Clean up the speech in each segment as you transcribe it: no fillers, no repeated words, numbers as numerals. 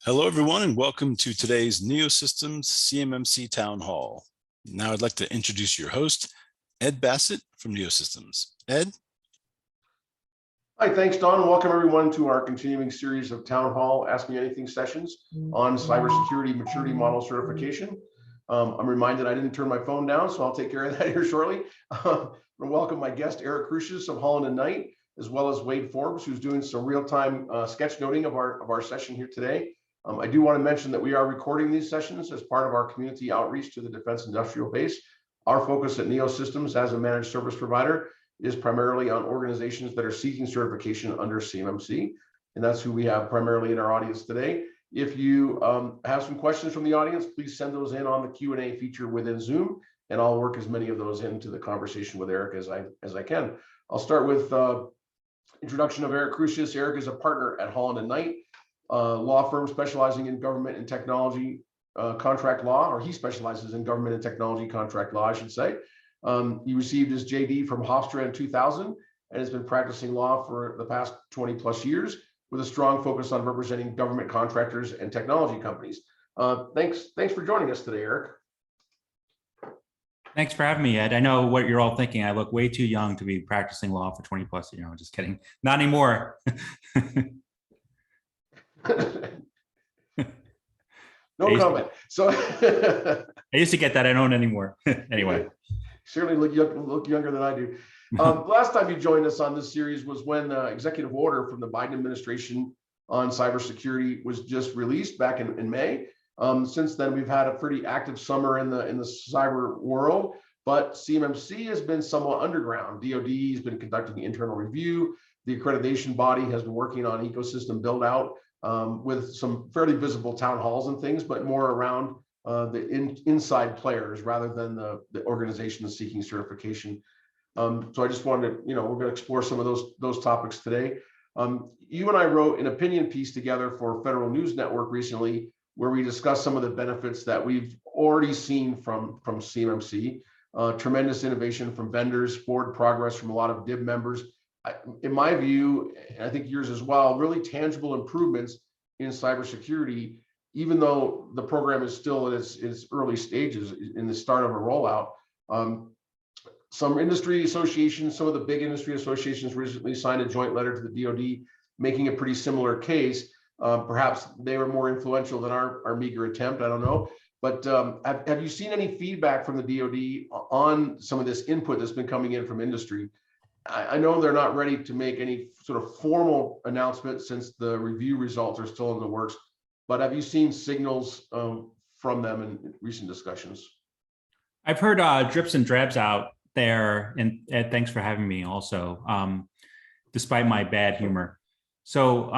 Hello, everyone, and welcome to today's NeoSystems CMMC Town Hall. Now I'd like to introduce your host, Ed Bassett from NeoSystems. Ed? Hi, thanks, Don. Welcome everyone to our continuing series of Town Hall Ask Me Anything sessions on cybersecurity maturity model certification. I'm reminded I didn't turn my phone down, so I'll take care of that here shortly. I welcome my guest, Eric Crusius of Holland Knight, as well as Wade Forbes, who's doing some real-time sketchnoting of our session here today. I do want to mention that we are recording these sessions as part of our community outreach to the Defense Industrial Base. Our focus at NeoSystems as a managed service provider is primarily on organizations that are seeking certification under CMMC, and that's who we have primarily in our audience today. If you have some questions from the audience, please send those in on the Q&A feature within Zoom, and I'll work as many of those into the conversation with Eric as I can. I'll start with introduction of Eric Crusius. Eric is a partner at Holland Knight, law firm specializing in government and technology contract law, or he specializes in government and technology contract law, I should say. He received his JD from Hofstra in 2000 and has been practicing law for the past 20 plus years with a strong focus on representing government contractors and technology companies. Thanks for joining us today, Eric. Thanks for having me, Ed. I know what you're all thinking. I look way too young to be practicing law for 20 plus years. Just kidding. Not anymore. No comment. So I used to get that. I don't anymore. Anyway. Certainly look younger than I do. Last time you joined us on this series was when the executive order from the Biden administration on cybersecurity was just released back in May. Since then, we've had a pretty active summer in the cyber world, but CMMC has been somewhat underground. DoD has been conducting internal review. The accreditation body has been working on ecosystem build out with some fairly visible town halls and things, but more around the inside players rather than the organization seeking certification. So I just wanted to, we're going to explore some of those topics today. You and I wrote an opinion piece together for Federal News Network recently, where we discussed some of the benefits that we've already seen from CMMC, tremendous innovation from vendors, forward progress from a lot of DIB members. In my view, and I think yours as well, really tangible improvements in cybersecurity, even though the program is still in its early stages in the start of a rollout. Some industry associations, some of the big industry associations recently signed a joint letter to the DoD making a pretty similar case. Perhaps they were more influential than our meager attempt, I don't know. But have you seen any feedback from the DoD on some of this input that's been coming in from industry? I know they're not ready to make any sort of formal announcement since the review results are still in the works, but have you seen signals from them in recent discussions? I've heard drips and drabs out there, and Ed, thanks for having me also, despite my bad humor. So,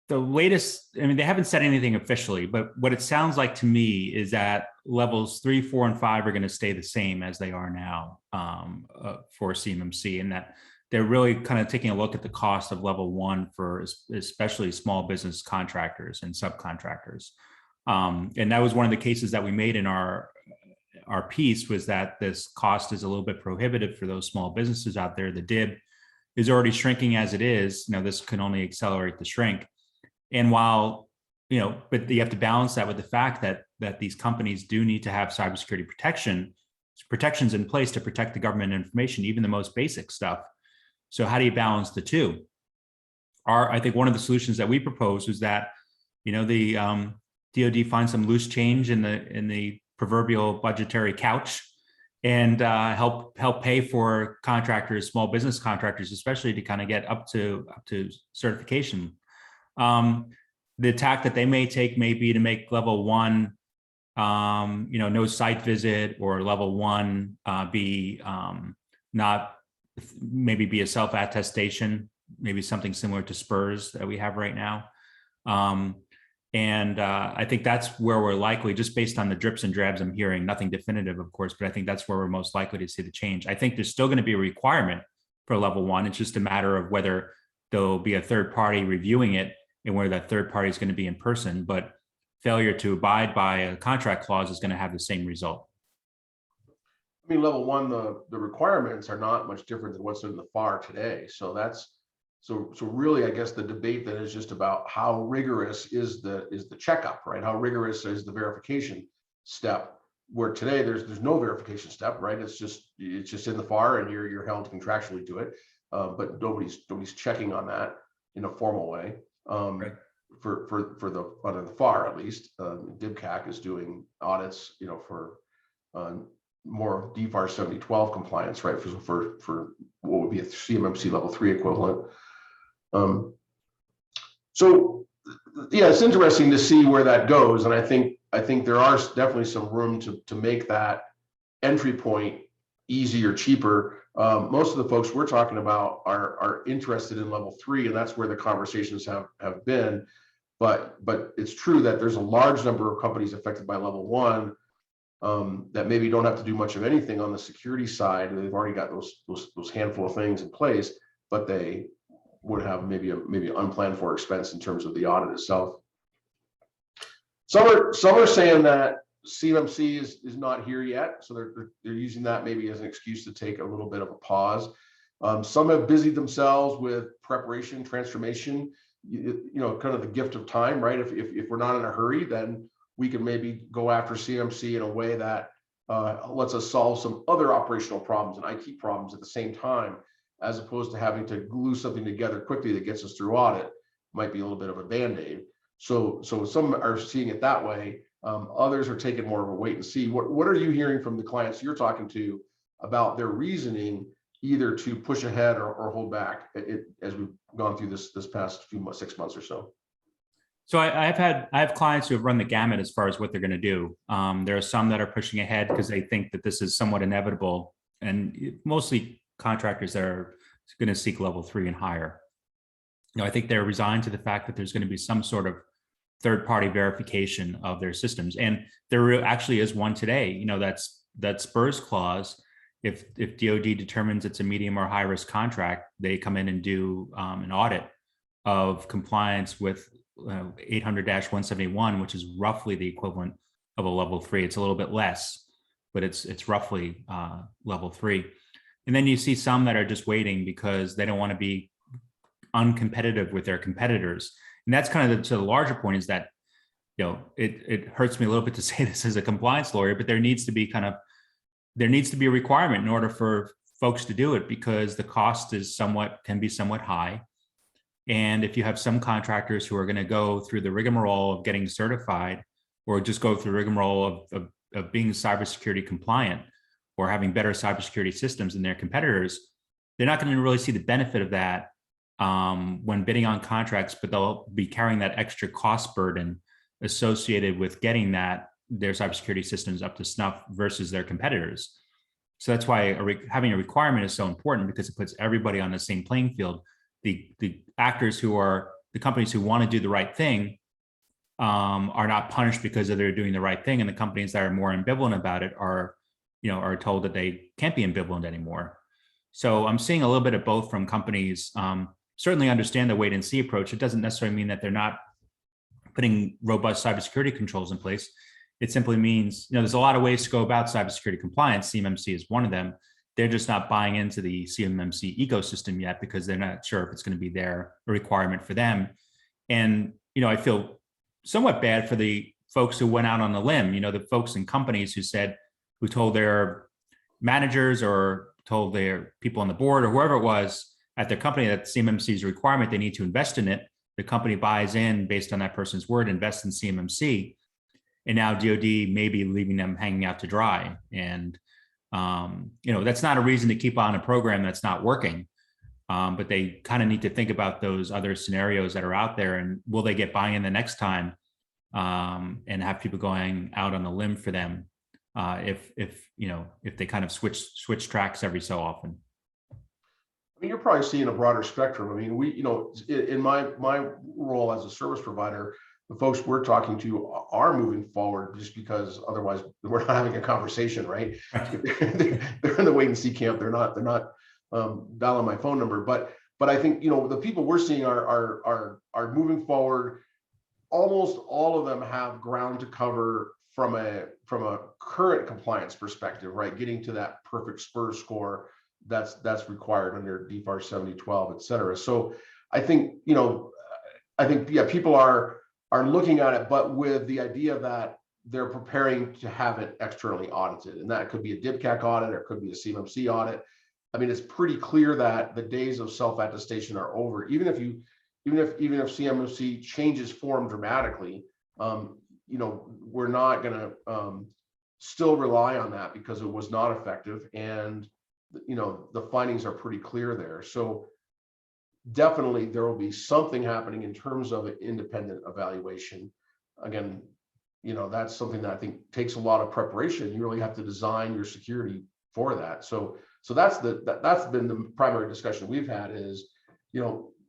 the latest, they haven't said anything officially, but what it sounds like to me is that levels 3, 4, and 5 are going to stay the same as they are now for CMMC, and that they're really kind of taking a look at the cost of level 1 for especially small business contractors and subcontractors. And that was one of the cases that we made in our piece, was that this cost is a little bit prohibitive for those small businesses out there. The DIB is already shrinking as it is. This can only accelerate the shrink. And while, but you have to balance that with the fact that these companies do need to have cybersecurity protections in place to protect the government information, even the most basic stuff. So how do you balance the two? I think one of the solutions that we proposed was that, the DoD find some loose change in the proverbial budgetary couch and help pay for contractors, small business contractors, especially to kind of get up to certification. The tack that they may take may be to make level 1, no site visit, or level 1 be not, maybe be a self-attestation, maybe something similar to Spurs that we have right now. And I think that's where we're likely, just based on the drips and drabs I'm hearing, nothing definitive, of course, but I think that's where we're most likely to see the change. I think there's still going to be a requirement for level 1. It's just a matter of whether there'll be a third party reviewing it and where that third party is going to be in person, but failure to abide by a contract clause is going to have the same result. Level 1, the requirements are not much different than what's in the FAR today. So that's So really, I guess the debate then is just about how rigorous is the checkup, right? How rigorous is the verification step? Where today there's no verification step, right? It's just in the FAR, and you're held contractually to it, but nobody's checking on that in a formal way. Right. For the under the FAR at least, DIBCAC is doing audits, for more DFAR 7012 compliance, right? For what would be a CMMC level 3 equivalent. So yeah, it's interesting to see where that goes, and I think there are definitely some room to make that entry point easier, cheaper. Most of the folks we're talking about are interested in level 3, and that's where the conversations have been. But it's true that there's a large number of companies affected by level 1 that maybe don't have to do much of anything on the security side, and they've already got those handful of things in place, but they would have maybe unplanned for expense in terms of the audit itself. Some are saying that CMMC is not here yet, so they're using that maybe as an excuse to take a little bit of a pause. Some have busied themselves with preparation, transformation, kind of the gift of time, right? If we're not in a hurry, then we can maybe go after CMMC in a way that lets us solve some other operational problems and IT problems at the same time, as opposed to having to glue something together quickly that gets us through audit. Might be a little bit of a Band-Aid. So some are seeing it that way. Others are taking more of a wait and see. What are you hearing from the clients you're talking to about their reasoning, either to push ahead or hold back as we've gone through this past 6 months or so? So I have clients who have run the gamut as far as what they're going to do. There are some that are pushing ahead because they think that this is somewhat inevitable, and mostly contractors that are going to seek level 3 and higher. I think they're resigned to the fact that there's going to be some sort of third-party verification of their systems, and there actually is one today. That Spurs clause. If DoD determines it's a medium or high-risk contract, they come in and do an audit of compliance with 800-171, which is roughly the equivalent of a level 3. It's a little bit less, but it's roughly level 3. And then you see some that are just waiting because they don't want to be uncompetitive with their competitors. And that's kind of to the larger point, is that, it hurts me a little bit to say this as a compliance lawyer, but there needs to be a requirement in order for folks to do it, because the cost can be somewhat high. And if you have some contractors who are going to go through the rigmarole of getting certified, or just go through the rigmarole of being cybersecurity compliant, or having better cybersecurity systems than their competitors, they're not going to really see the benefit of that when bidding on contracts, but they'll be carrying that extra cost burden associated with getting their cybersecurity systems up to snuff versus their competitors. So that's why having a requirement is so important, because it puts everybody on the same playing field. The actors who are the companies who want to do the right thing are not punished because they're doing the right thing, and the companies that are more ambivalent about it are told that they can't be ambivalent anymore. So I'm seeing a little bit of both from companies. Certainly understand the wait and see approach. It doesn't necessarily mean that they're not putting robust cybersecurity controls in place. It simply means, there's a lot of ways to go about cybersecurity compliance. CMMC is one of them. They're just not buying into the CMMC ecosystem yet, because they're not sure if it's going to be a requirement for them. And, I feel somewhat bad for the folks who went out on the limb, the folks in companies who told their managers or told their people on the board or whoever it was at their company that CMMC is a requirement, they need to invest in it. The company buys in based on that person's word, invests in CMMC. And now DoD may be leaving them hanging out to dry. And, that's not a reason to keep on a program that's not working. But they kind of need to think about those other scenarios that are out there, and will they get buy-in the next time, and have people going out on the limb for them if they kind of switch tracks every so often. I mean, you're probably seeing a broader spectrum. I mean, in my role as a service provider, the folks we're talking to are moving forward, just because otherwise we're not having a conversation, right? They're in the wait and see camp. They're not dialing my phone number. But I think the people we're seeing are moving forward. Almost all of them have ground to cover from a current compliance perspective, right? Getting to that perfect Spur score that's required under DFAR 7012, et cetera. So I think, yeah, people are looking at it, but with the idea that they're preparing to have it externally audited, and that could be a DIBCAC audit, or it could be a CMMC audit. I mean, it's pretty clear that the days of self-attestation are over. Even if CMMC changes form dramatically, we're not going to still rely on that because it was not effective, and the findings are pretty clear there. So definitely there will be something happening in terms of an independent evaluation. Again, that's something that I think takes a lot of preparation. You really have to design your security for that. So that's been the primary discussion we've had is,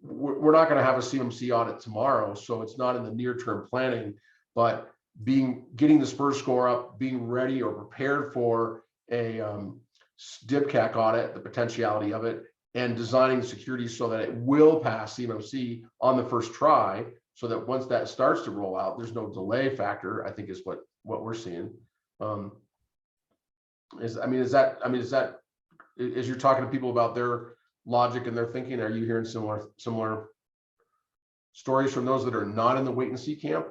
we're not going to have a CMMC audit tomorrow, so it's not in the near-term planning, but getting the Spur Score up, being ready or prepared for a DIBCAC audit, the potentiality of it, and designing the security so that it will pass CMMC on the first try, so that once that starts to roll out, there's no delay factor, I think is what we're seeing. As you're talking to people about their logic and their thinking, are you hearing similar stories from those that are not in the wait and see camp?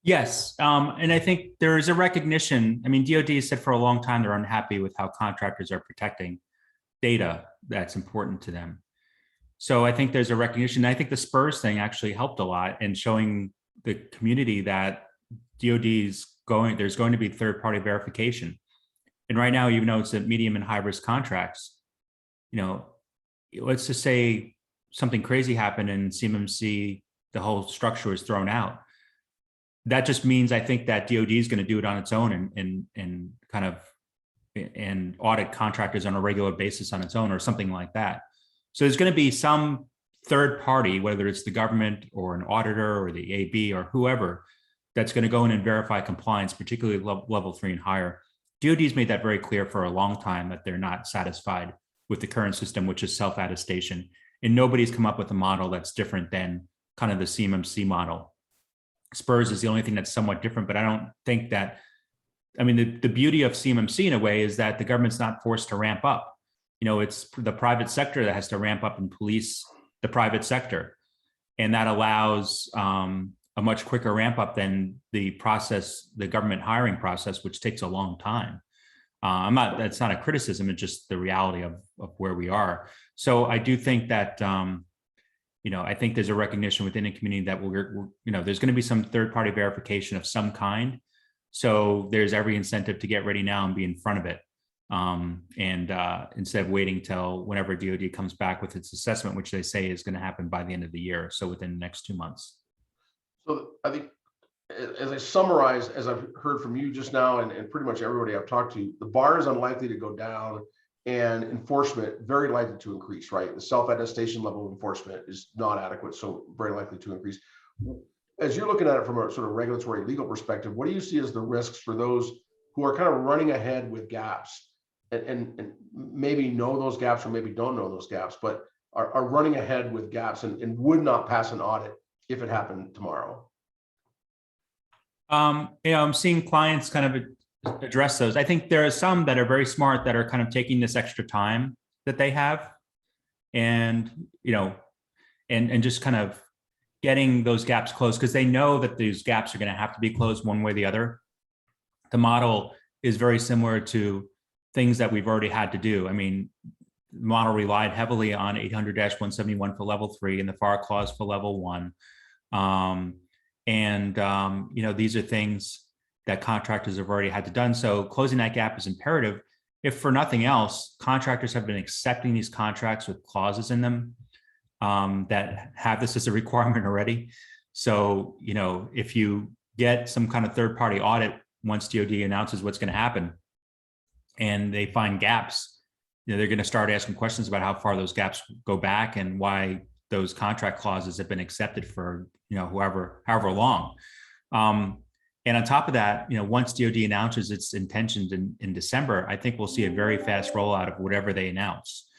Yes, and I think there is a recognition. I mean, DoD has said for a long time they're unhappy with how contractors are protecting data that's important to them. So I think there's a recognition. I think the Spurs thing actually helped a lot in showing the community that there's going to be third-party verification. And right now, even though it's at medium and high-risk contracts, let's just say something crazy happened in CMMC, the whole structure was thrown out. That just means I think that DoD is going to do it on its own and audit contractors on a regular basis on its own or something like that. So there's going to be some third party, whether it's the government or an auditor or the AB or whoever, that's going to go in and verify compliance, particularly level 3 and higher. DoD's made that very clear for a long time that they're not satisfied with the current system, which is self-attestation. And nobody's come up with a model that's different than kind of the CMMC model. Spurs is the only thing that's somewhat different, but I don't think that, I mean, the beauty of CMMC in a way is that the government's not forced to ramp up. It's the private sector that has to ramp up and police the private sector. And that allows a much quicker ramp up than the government hiring process, which takes a long time. That's not a criticism, it's just the reality of where we are. So I do think that, I think there's a recognition within the community that there's going to be some third-party verification of some kind. So there's every incentive to get ready now and be in front of it. Instead of waiting till whenever DoD comes back with its assessment, which they say is going to happen by the end of the year. So within the next 2 months. So I think as I summarize, as I've heard from you just now and pretty much everybody I've talked to, the bar is unlikely to go down and enforcement very likely to increase, right? The self-attestation level of enforcement is not adequate, so very likely to increase. As you're looking at it from a sort of regulatory legal perspective, what do you see as the risks for those who are kind of running ahead with gaps and maybe know those gaps or maybe don't know those gaps, but are running ahead with gaps and would not pass an audit if it happened tomorrow? I'm seeing clients kind of address those. I think there are some that are very smart that are kind of taking this extra time that they have and just kind of getting those gaps closed because they know that these gaps are going to have to be closed one way or the other. The model is very similar to things that we've already had to do. I mean, the model relied heavily on 800-171 for level 3 and the FAR clause for level 1. These are things that contractors have already had to done. So closing that gap is imperative. If for nothing else, contractors have been accepting these contracts with clauses in them that have this as a requirement already. So, if you get some kind of third-party audit, once DoD announces what's going to happen and they find gaps, they're going to start asking questions about how far those gaps go back and why those contract clauses have been accepted for, however long. And on top of that, once DoD announces its intentions in December, I think we'll see a very fast rollout of whatever they announce.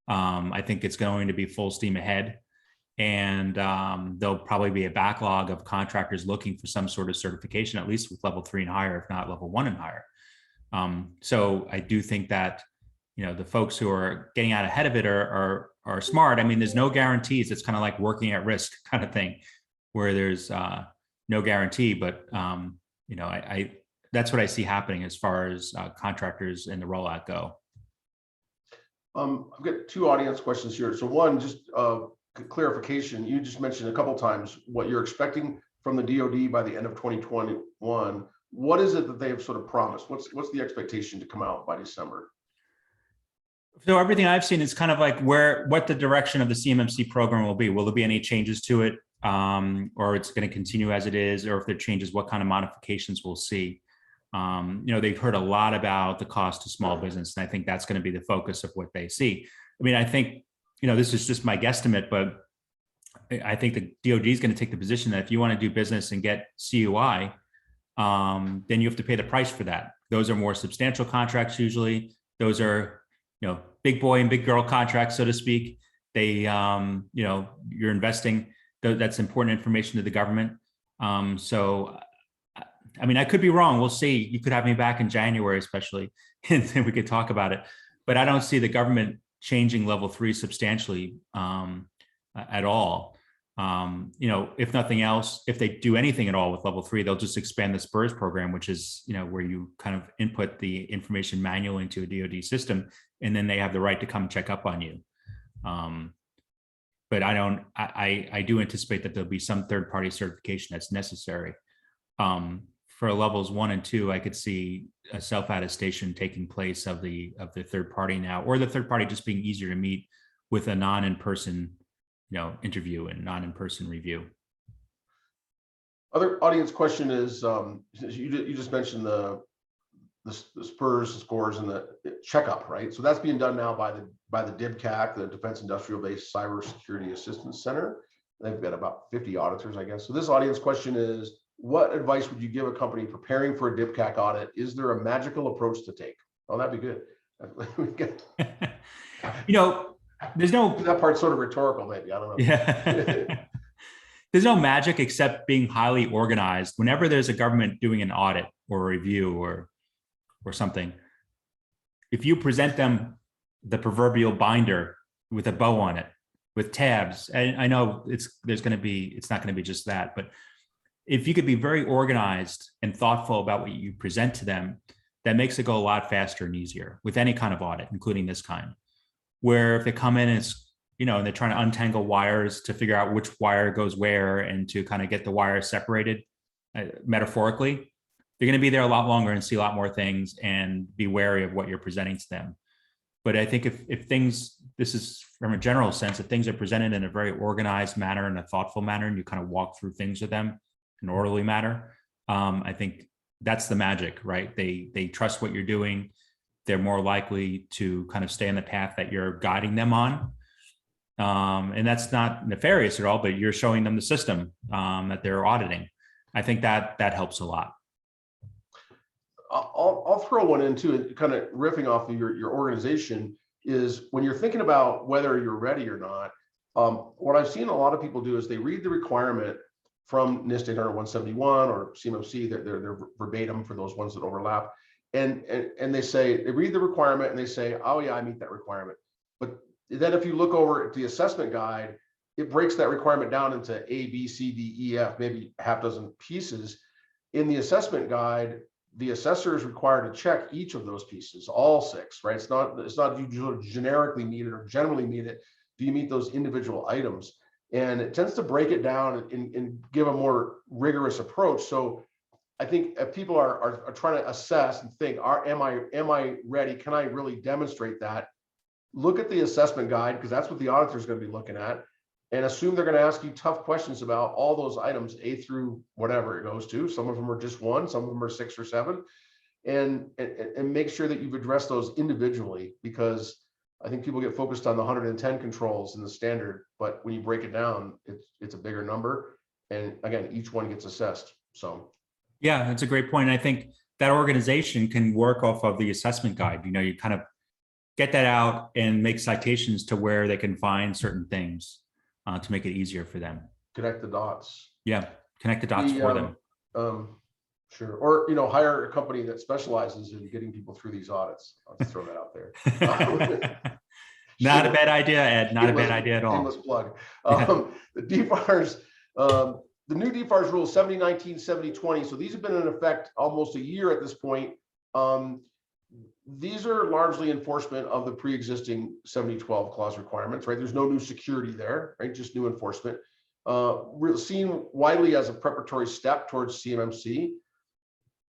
I think it's going to be full steam ahead, and there'll probably be a backlog of contractors looking for some sort of certification, at least with level 3 and higher, if not level 1 and higher. So I do think that the folks who are getting out ahead of it are are smart. I mean, there's no guarantees. It's kind of like working at risk kind of thing, where there's no guarantee. But you know, I that's what I see happening as far as contractors and the rollout go. I've got two audience questions here. So one, just clarification. You just mentioned a couple times what you're expecting from the DoD by the end of 2021. What is it that they have sort of promised? What's the expectation to come out by December? So everything I've seen is kind of like what the direction of the CMMC program will be. Will there be any changes to it, or it's going to continue as it is, or if there are changes, what kind of modifications we'll see? You know, they've heard a lot about the cost to small business, and I think that's going to be the focus of what they see. I mean, I think, you know, this is just my guesstimate, but I think the DoD is going to take the position that if you want to do business and get CUI, then you have to pay the price for that. Those are more substantial contracts usually. Those are, you know, big boy and big girl contracts, so to speak. They, you know, you're investing. That's important information to the government. So, I mean, I could be wrong. We'll see. You could have me back in January, especially, and then we could talk about it. But I don't see the government changing level 3 substantially at all. You know, if nothing else, if they do anything at all with level 3, they'll just expand the Spurs program, which is, you know, where you kind of input the information manually into a DoD system, and then they have the right to come check up on you. But I do anticipate that there'll be some third-party certification that's necessary. For levels 1 and 2, I could see a self-attestation taking place of the third party now, or the third party just being easier to meet with a non-in-person, you know, interview and non-in-person review. Other audience question is, you just mentioned the Spurs scores and the checkup, right? So that's being done now by the DIBCAC, the Defense Industrial Base Cybersecurity Assistance Center. They've got about 50 auditors, I guess. So this audience question is, what advice would you give a company preparing for a DIBCAC audit? Is there a magical approach to take? Oh, that'd be good. You know, there's no, that part's sort of rhetorical, maybe. I don't know. Yeah. There's no magic except being highly organized. Whenever there's a government doing an audit or a review or something, if you present them the proverbial binder with a bow on it, with tabs, and I know it's not going to be just that, but if you could be very organized and thoughtful about what you present to them, that makes it go a lot faster and easier with any kind of audit, including this kind, where if they come in and it's, you know, and they're trying to untangle wires to figure out which wire goes where and to kind of get the wire separated, metaphorically, they're going to be there a lot longer and see a lot more things and be wary of what you're presenting to them. But I think if things, this is from a general sense, if things are presented in a very organized manner and a thoughtful manner, and you kind of walk through things with them in an orderly manner, I think that's the magic, right? They trust what you're doing. They're more likely to kind of stay on the path that you're guiding them on. And that's not nefarious at all, but you're showing them the system that they're auditing. I think that helps a lot. I'll throw one in too, kind of riffing off of your organization, is when you're thinking about whether you're ready or not, what I've seen a lot of people do is they read the requirement from NIST 800-171 or CMMC, they're verbatim for those ones that overlap. And they read the requirement and they say, oh yeah, I meet that requirement. But then if you look over at the assessment guide, it breaks that requirement down into A, B, C, D, E, F, maybe half dozen pieces. In the assessment guide, the assessor is required to check each of those pieces, all 6, right? It's not you generically meet it or generally meet it. Do you meet those individual items? And it tends to break it down and give a more rigorous approach. So I think if people are trying to assess and think, am I ready? Can I really demonstrate that? Look at the assessment guide, because that's what the auditor is going to be looking at, and assume they're going to ask you tough questions about all those items, A through whatever it goes to. Some of them are just 1, some of them are 6 or 7, and make sure that you've addressed those individually, because I think people get focused on the 110 controls in the standard, but when you break it down, it's a bigger number. And again, each one gets assessed. So yeah, that's a great point. I think that organization can work off of the assessment guide. You know, you kind of get that out and make citations to where they can find certain things to make it easier for them. Connect the dots. Yeah, connect the dots for them. Sure. Or, you know, hire a company that specializes in getting people through these audits. I'll just throw that out there. Not a bad idea, Ed. Not a bad idea at all. Shameless plug. The DFARS, the new DFARS rule 7019, 7020. So these have been in effect almost a year at this point. These are largely enforcement of the pre-existing 7012 clause requirements, right? There's no new security there, right? Just new enforcement. Seen widely as a preparatory step towards CMMC.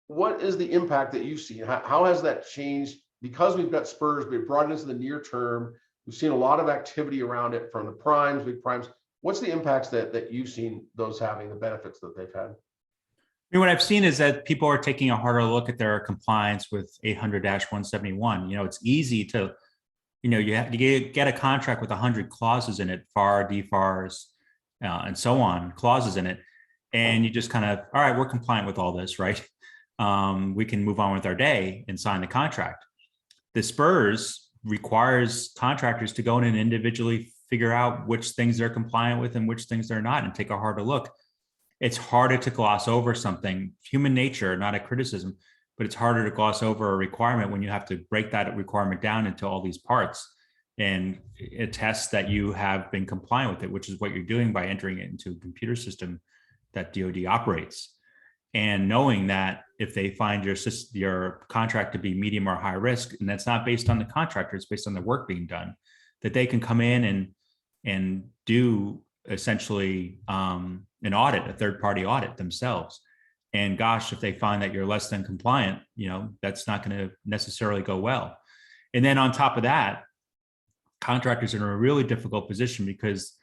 What is the impact that you've seen? How has that changed? Because we've got Spurs, we've brought it into the near term. We've seen a lot of activity around it from the primes, big primes. What's the impacts that you've seen those having, the benefits that they've had? I mean, what I've seen is that people are taking a harder look at their compliance with 800-171. You know, it's easy to, you know, you get a contract with 100 clauses in it, FAR, DFARs, and so on, clauses in it. And you just kind of, all right, we're compliant with all this, right? We can move on with our day and sign the contract. The Spurs requires contractors to go in and individually figure out which things they're compliant with and which things they're not, and take a harder look. It's harder to gloss over something, human nature, not a criticism, but it's harder to gloss over a requirement when you have to break that requirement down into all these parts and attest that you have been compliant with it, which is what you're doing by entering it into a computer system that DoD operates. And knowing that if they find your contract to be medium or high risk, and that's not based on the contractor, it's based on the work being done, that they can come in and do essentially an audit, a third-party audit themselves. And gosh, if they find that you're less than compliant, you know, that's not going to necessarily go well. And then on top of that, contractors are in a really difficult position because,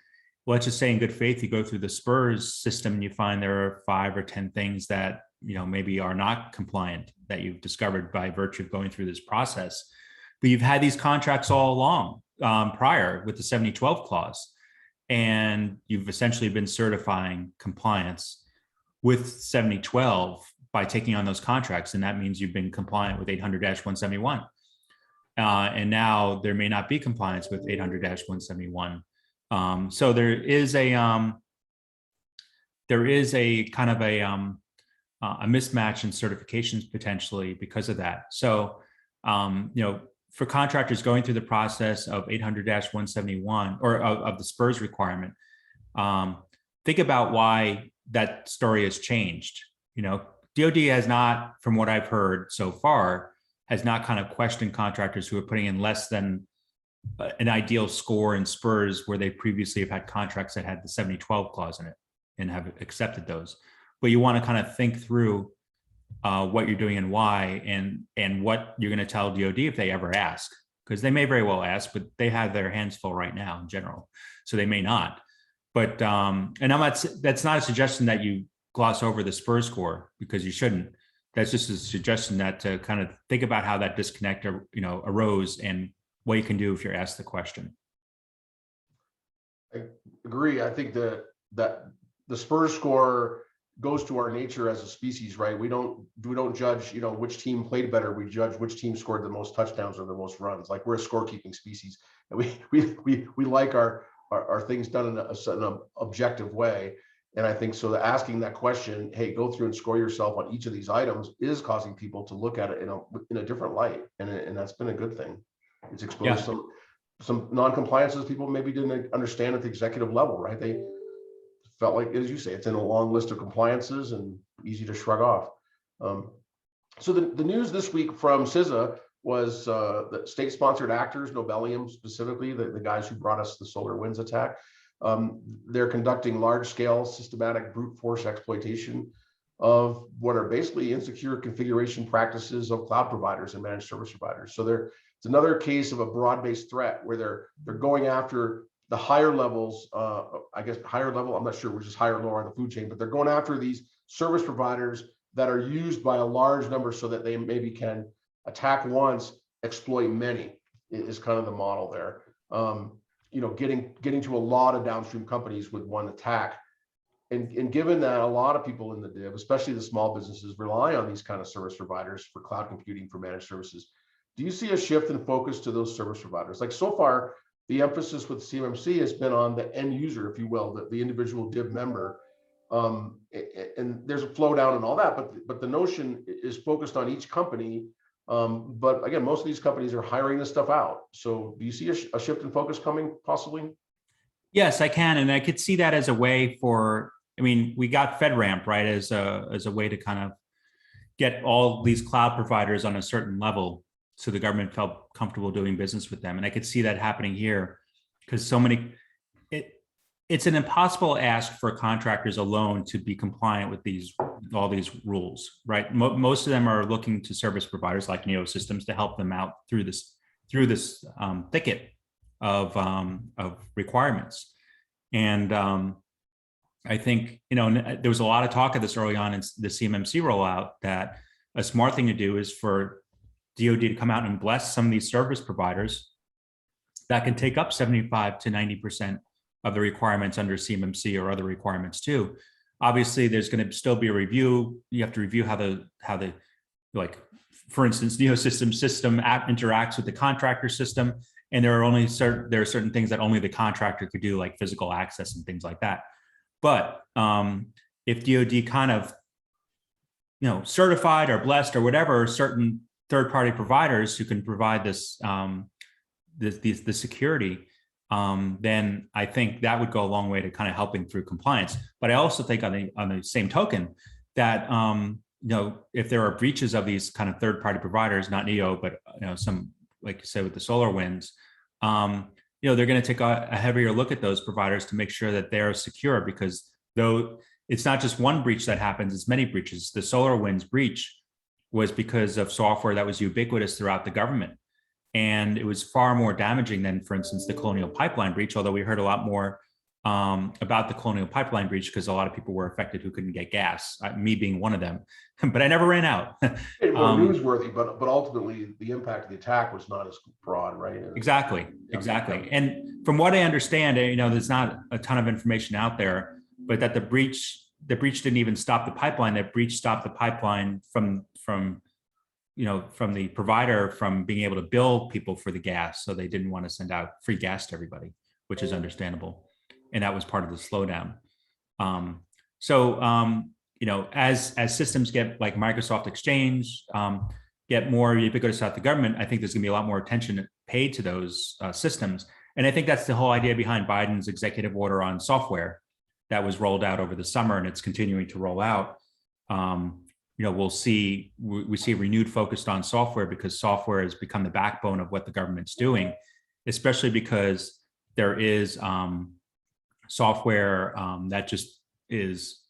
let's just say in good faith, you go through the Spurs system and you find there are 5 or 10 things that, you know, maybe are not compliant that you've discovered by virtue of going through this process. But you've had these contracts all along prior with the 7012 clause. And you've essentially been certifying compliance with 7012 by taking on those contracts. And that means you've been compliant with 800-171. And now there may not be compliance with 800-171. So there is a kind of a mismatch in certifications potentially because of that. So, you know, for contractors going through the process of 800-171 or of the Spurs requirement, think about why that story has changed. You know, DoD has not, from what I've heard so far, has not kind of questioned contractors who are putting in less than an ideal score in Spurs where they previously have had contracts that had the 7012 clause in it and have accepted those. But you want to kind of think through what you're doing and why, and what you're going to tell DoD if they ever ask, because they may very well ask, but they have their hands full right now in general, so they may not. But and that's not a suggestion that you gloss over the Spur score, because you shouldn't. That's just a suggestion that to kind of think about how that disconnect, you know, arose and what you can do if you're asked the question. I agree. I think that the Spur score goes to our nature as a species, right? We don't judge, you know, which team played better. We judge which team scored the most touchdowns or the most runs. Like, we're a scorekeeping species, and we like our things done in an objective way. And I think so that asking that question, hey, go through and score yourself on each of these items, is causing people to look at it in a different light, and that's been a good thing. It's exposed some non-compliances people maybe didn't understand at the executive level, right? They felt like, as you say, it's in a long list of compliances and easy to shrug off. So the news this week from CISA was that state-sponsored actors, Nobelium specifically, the guys who brought us the SolarWinds attack, they're conducting large-scale systematic brute force exploitation of what are basically insecure configuration practices of cloud providers and managed service providers. So it's another case of a broad-based threat where they're going after the higher levels, I guess higher level, I'm not sure which is higher or lower on the food chain, but they're going after these service providers that are used by a large number so that they maybe can attack once, exploit many, is kind of the model there. You know, getting to a lot of downstream companies with one attack. And given that a lot of people in the div, especially the small businesses, rely on these kind of service providers for cloud computing, for managed services, do you see a shift in focus to those service providers? Like, so far, the emphasis with CMMC has been on the end user, if you will, the individual div member. And there's a flow down and all that, but the notion is focused on each company But again, most of these companies are hiring this stuff out. So do you see a shift in focus coming possibly? Yes, I can. And I could see that as a way for, I mean, we got FedRAMP, right, as a way to kind of get all these cloud providers on a certain level so the government felt comfortable doing business with them. And I could see that happening here because so many, it's an impossible ask for contractors alone to be compliant with all these rules, right? Most of them are looking to service providers like NeoSystems to help them out through this thicket of requirements. And I think, there was a lot of talk of this early on in the CMMC rollout that a smart thing to do is for DoD to come out and bless some of these service providers that can take up 75 to 90% of the requirements under CMMC or other requirements too. Obviously, there's going to still be a review. You have to review how the like, for instance, NeoSystems system interacts with the contractor system, and there are certain things that only the contractor could do, like physical access and things like that. But if DoD kind of, certified or blessed or whatever certain third-party providers who can provide this the security, then I think that would go a long way to kind of helping through compliance. But I also think on the same token that if there are breaches of these kind of third-party providers, not Neo, but some, like you said with the SolarWinds, they're going to take a heavier look at those providers to make sure that they're secure, because though it's not just one breach that happens, it's many breaches. The SolarWinds breach was because of software that was ubiquitous throughout the government. And it was far more damaging than, for instance, the Colonial Pipeline breach, although we heard a lot more about the Colonial Pipeline breach because a lot of people were affected who couldn't get gas, me being one of them. But I never ran out. It was newsworthy, but ultimately the impact of the attack was not as broad, right? Exactly. And from what I understand, there's not a ton of information out there, but that the breach didn't even stop the pipeline. That breach stopped the pipeline from the provider from being able to bill people for the gas. So they didn't want to send out free gas to everybody, which is understandable. And that was part of the slowdown. As systems get like Microsoft Exchange, get more ubiquitous out the government, I think there's gonna be a lot more attention paid to those systems. And I think that's the whole idea behind Biden's executive order on software that was rolled out over the summer, and it's continuing to roll out. We see a renewed focus on software because software has become the backbone of what the government's doing, especially because there is software that just is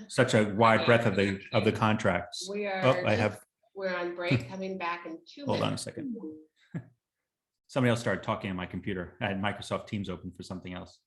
such a wide breadth of the contracts. We're on break, coming back in 2 minutes. Hold on a second. Somebody else started talking on my computer. I had Microsoft Teams open for something else.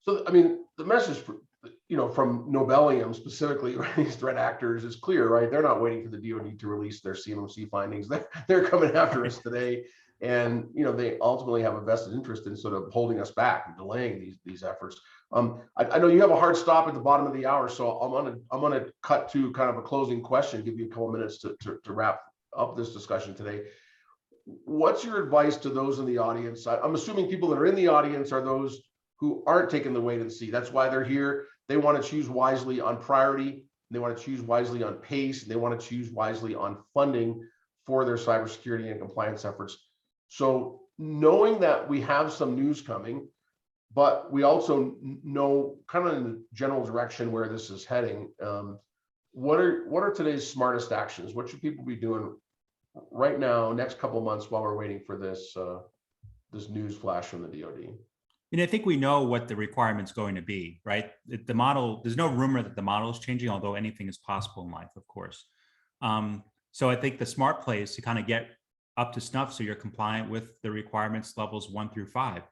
So, I mean, the message, from Nobelium specifically, right, these threat actors is clear, right? They're not waiting for the DoD to release their CMMC findings. They're coming after us today. And, they ultimately have a vested interest in sort of holding us back and delaying these efforts. I know you have a hard stop at the bottom of the hour, so I'm gonna cut to kind of a closing question, give you a couple minutes to wrap up this discussion today. What's your advice to those in the audience? I'm assuming people that are in the audience are those who aren't taking the wait and see. That's why they're here. They want to choose wisely on priority. They want to choose wisely on pace. And they want to choose wisely on funding for their cybersecurity and compliance efforts. So knowing that we have some news coming, but we also know kind of in the general direction where this is heading, what are today's smartest actions? What should people be doing right now, next couple of months, while we're waiting for this news flash from the DoD? I think we know what the requirement's going to be, right? The model, there's no rumor that the model is changing, although anything is possible in life, of course. So I think the smart play is to kind of get up to snuff so you're compliant with the requirements levels 1 through 5.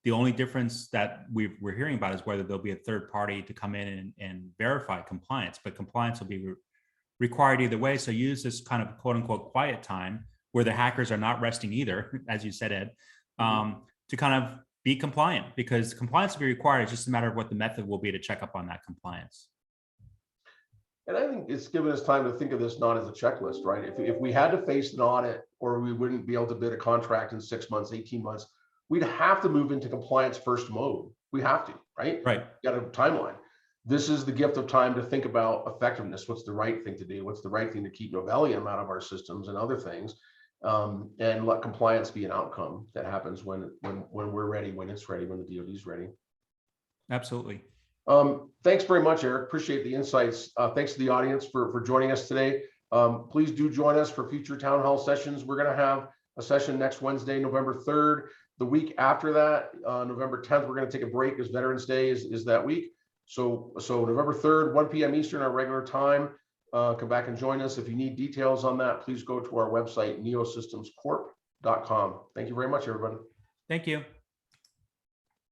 The only difference that we're hearing about is whether there'll be a third party to come in and verify compliance, but compliance will be required either way. So use this kind of quote unquote quiet time where the hackers are not resting either, as you said, Ed, to kind of be compliant, because compliance will be required. It's just a matter of what the method will be to check up on that compliance. And I think it's given us time to think of this not as a checklist, right? If we had to face an audit, or we wouldn't be able to bid a contract in 6 months, 18 months, we'd have to move into compliance first mode. We have to, right? Right. Got a timeline. this is the gift of time to think about effectiveness. What's the right thing to do? What's the right thing to keep Novellium out of our systems and other things? And let compliance be an outcome that happens when we're ready, when it's ready, when the DoD is ready. Absolutely. Thanks very much, Eric. Appreciate the insights. Thanks to the audience for joining us today. Please do join us for future town hall sessions. We're going to have a session next Wednesday, November 3rd. The week after that, November 10th, we're going to take a break because Veterans Day is that week. So November 3rd, 1 p.m. Eastern, our regular time. Come back and join us. If you need details on that, please go to our website, neosystemscorp.com. Thank you very much, everybody. Thank you.